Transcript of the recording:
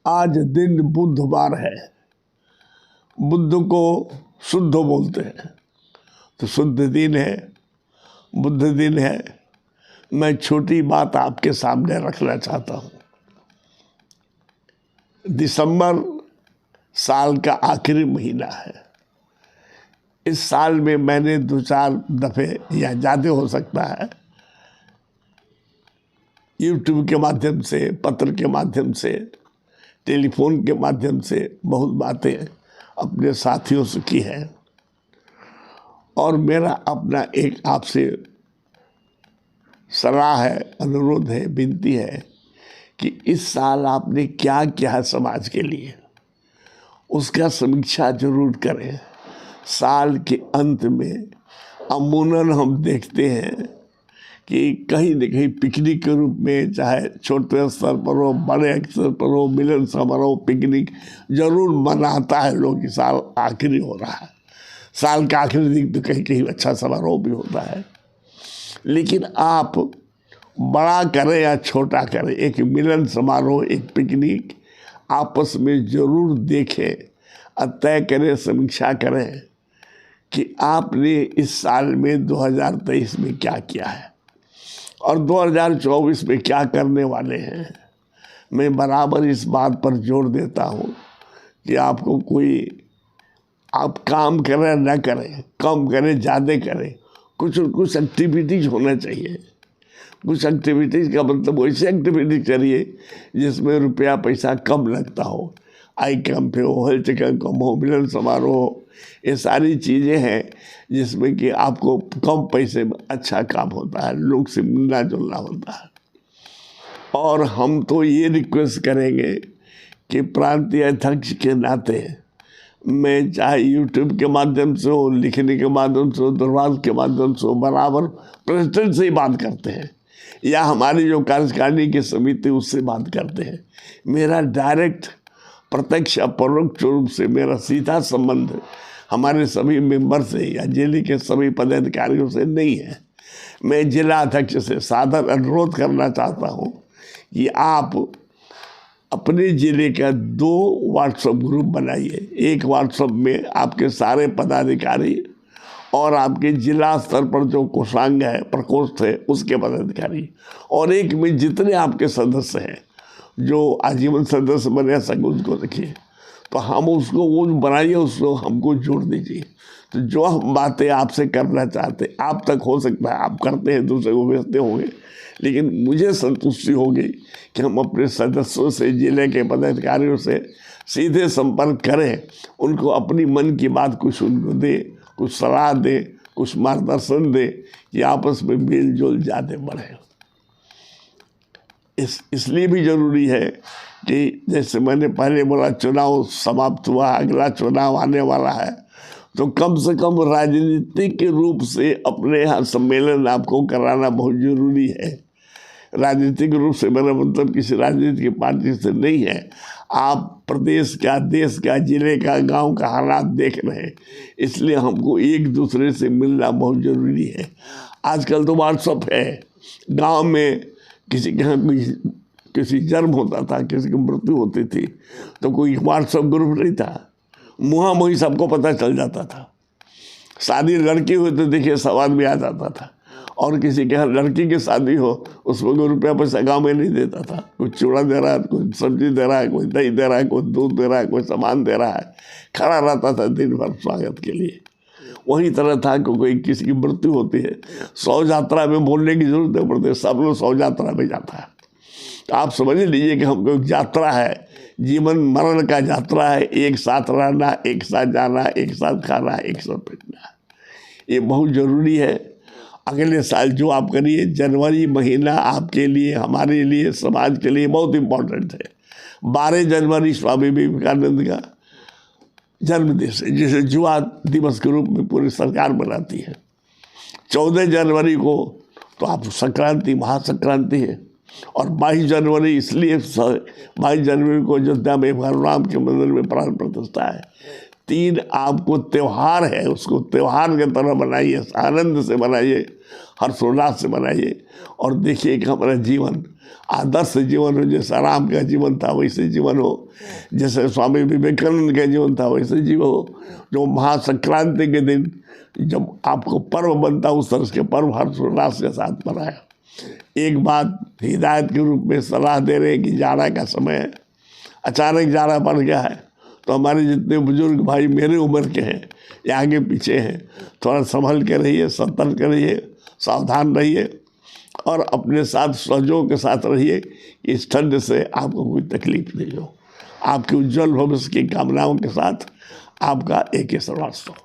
आज दिन बुधवार है, बुद्ध को शुद्ध बोलते हैं, तो शुद्ध दिन है, बुद्ध दिन है। मैं छोटी बात आपके सामने रखना चाहता हूँ। दिसंबर साल का आखिरी महीना है। इस साल में मैंने 2-4 दफ़े या ज़्यादा हो सकता है यूट्यूब के माध्यम से, पत्र के माध्यम से, टेलीफोन के माध्यम से बहुत बातें अपने साथियों से की है। और मेरा अपना एक आपसे सलाह है, अनुरोध है, विनती है कि इस साल आपने क्या किया समाज के लिए, उसका समीक्षा जरूर करें। साल के अंत में अमूमन हम देखते हैं कि कहीं न कहीं पिकनिक के रूप में, चाहे छोटे स्तर पर हो, बड़े स्तर पर हो, मिलन समारोह, पिकनिक जरूर मनाता है लोग कि साल आखिरी हो रहा है। साल का आखिरी दिन तो कहीं कहीं अच्छा समारोह भी होता है। लेकिन आप बड़ा करें या छोटा करें, एक मिलन समारोह, एक पिकनिक आपस में जरूर देखें और तय करें, समीक्षा करें कि आपने इस साल में 2023 में क्या किया है और 2024 में क्या करने वाले हैं। मैं बराबर इस बात पर जोर देता हूँ कि आपको कोई, आप काम करें न करें, कम करें ज़्यादा करें, कुछ एक्टिविटीज़ होना चाहिए। कुछ एक्टिविटीज़ का मतलब वैसे एक्टिविटी करिए जिसमें रुपया पैसा कम लगता हो, आई कैंप हो, हेल्थ कैंप हो, मिलन समारोह हो, ये सारी चीज़ें हैं जिसमें कि आपको कम पैसे में अच्छा काम होता है, लोग से मिलना जुलना होता है। और हम तो ये रिक्वेस्ट करेंगे कि प्रांतीय अध्यक्ष के नाते मैं चाहे यूट्यूब के माध्यम से हो, लिखने के माध्यम से हो, दरबार के माध्यम से हो, बराबर प्रेसिडेंट से ही बात करते हैं या हमारी जो कार्यकारिणी की समिति उससे बात करते हैं। मेरा डायरेक्ट, प्रत्यक्ष अपरोक्ष रूप से मेरा सीधा संबंध हमारे सभी मेंबर से या जिले के सभी पदाधिकारियों से नहीं है। मैं जिला अध्यक्ष से सादर अनुरोध करना चाहता हूँ कि आप अपने ज़िले का 2 व्हाट्सएप ग्रुप बनाइए। एक व्हाट्सएप में आपके सारे पदाधिकारी और आपके जिला स्तर पर जो कोषांग है, प्रकोष्ठ है, उसके पदाधिकारी, और एक में जितने आपके सदस्य हैं जो आजीवन सदस्य बने सके उसको रखिए। तो हम उसको वो बनाइए, उसको हमको जोड़ दीजिए। तो जो हम बातें आपसे करना चाहते, आप तक हो सकता है आप करते हैं, दूसरे को भेजते होंगे, लेकिन मुझे संतुष्टि होगी कि हम अपने सदस्यों से, जिले के पदाधिकारियों से सीधे संपर्क करें, उनको अपनी मन की बात कुछ उनको दें, कुछ सलाह दें, कुछ मार्गदर्शन दें कि आपस में मेल जोल ज़्यादा बढ़े। इसलिए भी ज़रूरी है कि जैसे मैंने पहले बोला, चुनाव समाप्त हुआ, अगला चुनाव आने वाला है, तो कम से कम राजनीतिक के रूप से अपने यहाँ सम्मेलन आपको कराना बहुत ज़रूरी है। राजनीतिक रूप से मेरा मतलब किसी राजनीतिक पार्टी से नहीं है। आप प्रदेश का, देश का, जिले का, गांव का हालात देख रहे हैं, इसलिए हमको एक दूसरे से मिलना बहुत ज़रूरी है। आजकल तो व्हाट्सएप है। गांव में किसी के यहाँ किसी जन्म होता था, किसी की मृत्यु होती थी, तो कोई व्हाट्सएप ग्रुप नहीं था, मुँह मुँही सबको पता चल जाता था। शादी लड़की हुई तो देखिए सवाल भी आ जाता था, और किसी के यहाँ लड़की की शादी हो उसमें कोई रुपया पैसा गाँव में नहीं देता था। कोई चूड़ा दे रहा है, कोई सब्जी दे रहा है, कोई दही दे रहा है, कोई दूध दे रहा है, कोई सामान दे रहा है, खड़ा रहता था दिन भर स्वागत के लिए। वही तरह था कि कोई किसी की मृत्यु होती है, शव यात्रा में बोलने की जरूरत नहीं पड़ती, सब लोग शव यात्रा में जाता है। तो आप समझ लीजिए कि हमको एक यात्रा है, जीवन मरण का यात्रा है, एक साथ रहना, एक साथ जाना, एक साथ खाना, एक साथ बैठना, ये बहुत ज़रूरी है। अगले साल जो आप करिए, जनवरी महीना आपके लिए, हमारे लिए, समाज के लिए बहुत इम्पोर्टेंट है। 12 जनवरी स्वामी विवेकानंद का जन्मदिवस है, जिसे युवा दिवस के रूप में पूरी सरकार मनाती है। 14 जनवरी को तो आप संक्रांति, महासंक्रांति है, और 22 जनवरी इसलिए 22 जनवरी को अयोध्या में भगवान राम के मंदिर में प्राण प्रतिष्ठा है। 3 आपको त्यौहार है, उसको त्यौहार की तरह बनाइए, आनंद से बनाइए, हर्षोल्लास से बनाइए, और देखिए कि हमारा जीवन आदर्श जीवन हो, जैसा राम का जीवन था वैसे जीवन हो, जैसे स्वामी विवेकानंद का जीवन था वैसे जीवन हो। जो महासंक्रांति के दिन जब आपको पर्व बनता उस तरह के पर्व हर्षोल्लास के साथ मनाया। एक बात हिदायत के रूप में सलाह दे रहे हैं कि जाड़ा का समय है, अचानक जाड़ा पड़ गया है, तो हमारे जितने बुजुर्ग भाई मेरे उम्र के हैं या आगे पीछे हैं, थोड़ा संभल के रहिए, सतर्क रहिए, सावधान रहिए और अपने साथ सहयोग के साथ रहिए। इस ठंड से आपको कोई तकलीफ नहीं हो। आपके उज्जवल भविष्य की कामनाओं के साथ आपका AK श्रीवास्तव।